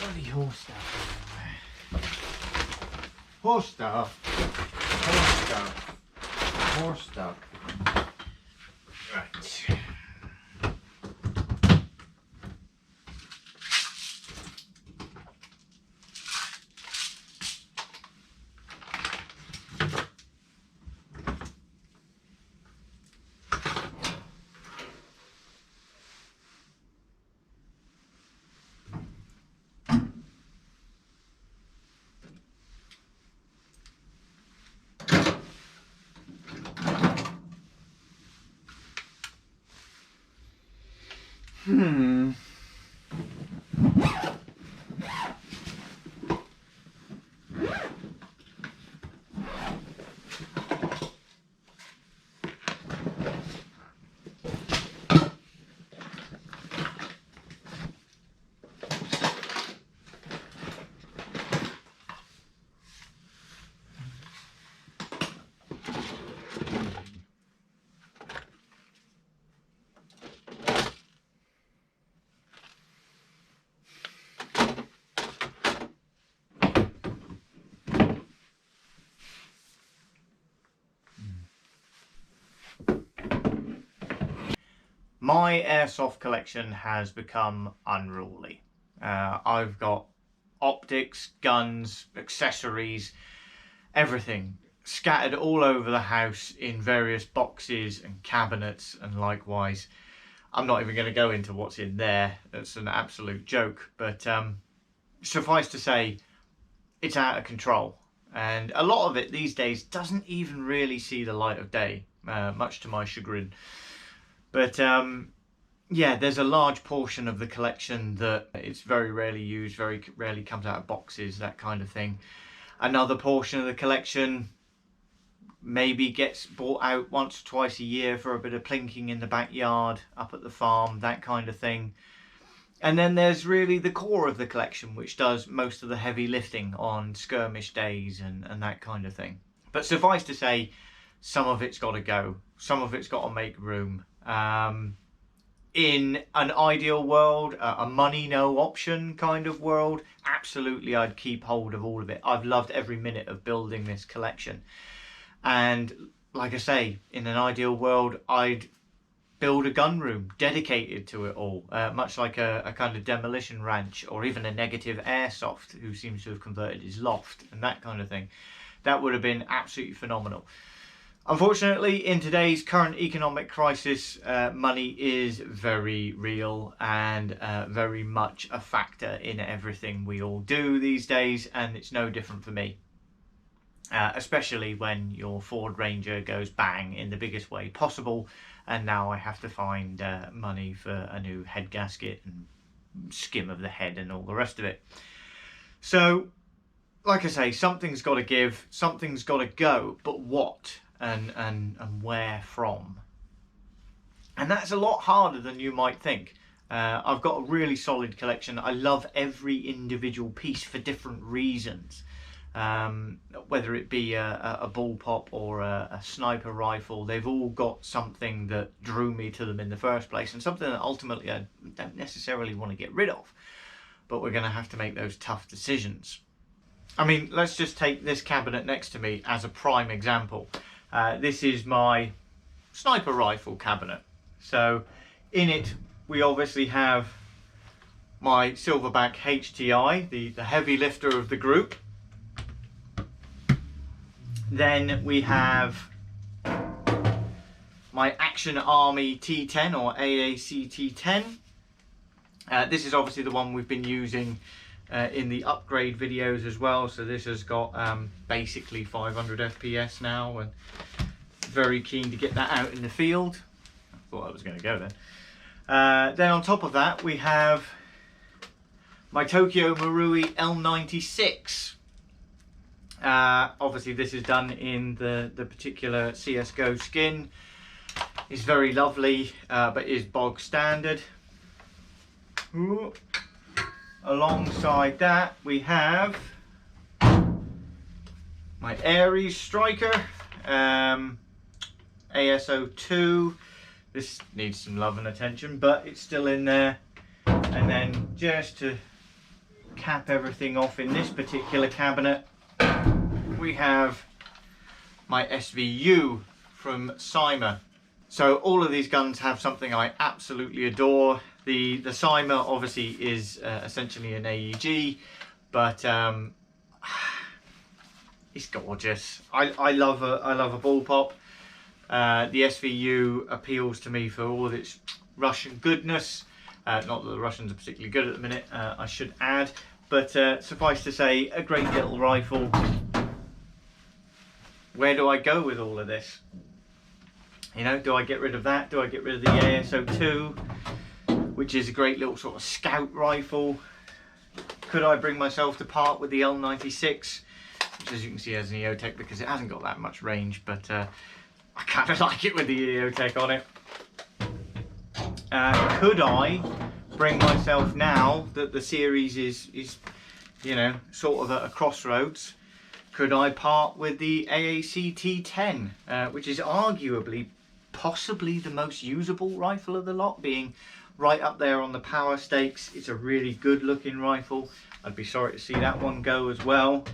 Bloody horse stuff everywhere. Horse stuff. Horse stuff. Horse stuff. Right. My airsoft collection has become unruly. I've got optics, guns, accessories, everything scattered all over the house in various boxes and cabinets, and likewise. I'm not even going to go into what's in there. It's an absolute joke. But suffice to say, it's out of control. And a lot of it these days doesn't even really see the light of day, much to my chagrin. But yeah, there's a large portion of the collection that it's very rarely used, very rarely comes out of boxes, that kind of thing. Another portion of the collection maybe gets bought out once or twice a year for a bit of plinking in the backyard, up at the farm, that kind of thing. And then there's really the core of the collection, which does most of the heavy lifting on skirmish days and that kind of thing. But suffice to say, some of it's got to go. Some of it's got to make room. In an ideal world, a money no option kind of world, absolutely I'd keep hold of all of it. I've loved every minute of building this collection. And like I say, in an ideal world, I'd build a gun room dedicated to it all, much like a kind of demolition ranch, or even a negative airsoft who seems to have converted his loft and that kind of thing. That would have been absolutely phenomenal. Unfortunately, in today's current economic crisis, money is very real and very much a factor in everything we all do these days, and it's no different for me. Especially when your Ford Ranger goes bang in the biggest way possible, and now I have to find money for a new head gasket and skim of the head and all the rest of it. So, like I say, something's got to give, something's got to go, but what? And where from? And that's a lot harder than you might think. I've got a really solid collection. I love every individual piece for different reasons. Whether it be a bullpup or a sniper rifle, they've all got something that drew me to them in the first place, and something that ultimately I don't necessarily want to get rid of. But we're going to have to make those tough decisions. I mean, let's just take this cabinet next to me as a prime example. This is my sniper rifle cabinet. So in it we obviously have my Silverback HTI, the heavy lifter of the group. Then we have my Action Army T10 or AAC T10. This is obviously the one we've been using in the upgrade videos as well. So this has got basically 500 FPS now, and very keen to get that out in the field. I thought I was going to go then. Then on top of that we have my Tokyo Marui L96. Obviously this is done in the particular CSGO skin. It's very lovely, but is bog standard. Ooh. Alongside that we have my Ares Striker, ASO2. This needs some love and attention, but it's still in there. And then just to cap everything off in this particular cabinet, we have my SVU from Cyma. So all of these guns have something I absolutely adore. The Cyma obviously is essentially an AEG, but it's gorgeous. I love a ball pop. The SVU appeals to me for all of its Russian goodness. Not that the Russians are particularly good at the minute, I should add, but suffice to say, a great little rifle. Where do I go with all of this? You know, do I get rid of that? Do I get rid of the ASO2, which is a great little sort of scout rifle? Could I bring myself to part with the L96, which as you can see has an EOTech because it hasn't got that much range, but I kind of like it with the EOTech on it. Could I bring myself, now that the series is you know, sort of at a crossroads, could I part with the AAC T10, which is arguably possibly the most usable rifle of the lot, being right up there on the power stakes. It's a really good looking rifle. I'd be sorry to see that one go as well.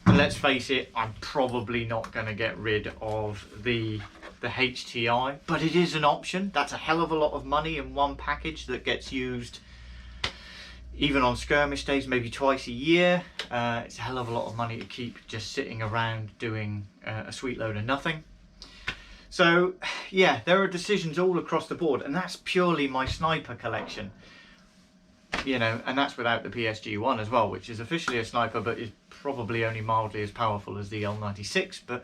And let's face it, I'm probably not going to get rid of the HTI, but it is an option. That's a hell of a lot of money in one package that gets used even on skirmish days, maybe twice a year. It's a hell of a lot of money to keep just sitting around doing a sweet load of nothing. So yeah, there are decisions all across the board, and that's purely my sniper collection. You know, and that's without the PSG-1 as well, which is officially a sniper, but is probably only mildly as powerful as the L96. But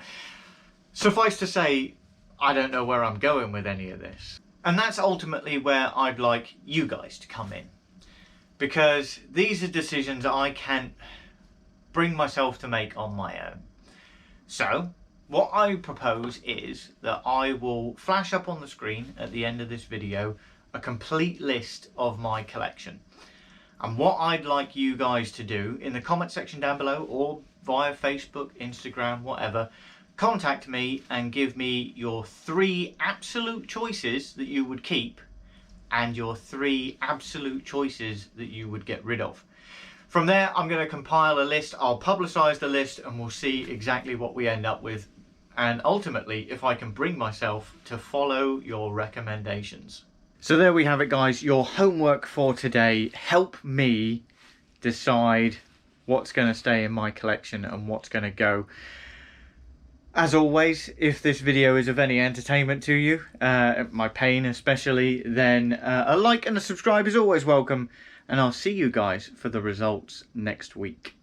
suffice to say, I don't know where I'm going with any of this. And that's ultimately where I'd like you guys to come in. Because these are decisions I can't bring myself to make on my own. So, what I propose is that I will flash up on the screen at the end of this video a complete list of my collection. And what I'd like you guys to do in the comment section down below, or via Facebook, Instagram, whatever, contact me and give me your 3 absolute choices that you would keep and your 3 absolute choices that you would get rid of. From there, I'm going to compile a list. I'll publicize the list and we'll see exactly what we end up with, and ultimately if I can bring myself to follow your recommendations. So there we have it, guys. Your homework for today. Help me decide what's going to stay in my collection and what's going to go. As always, if this video is of any entertainment to you, my pain especially, then a like and a subscribe is always welcome. And I'll see you guys for the results next week.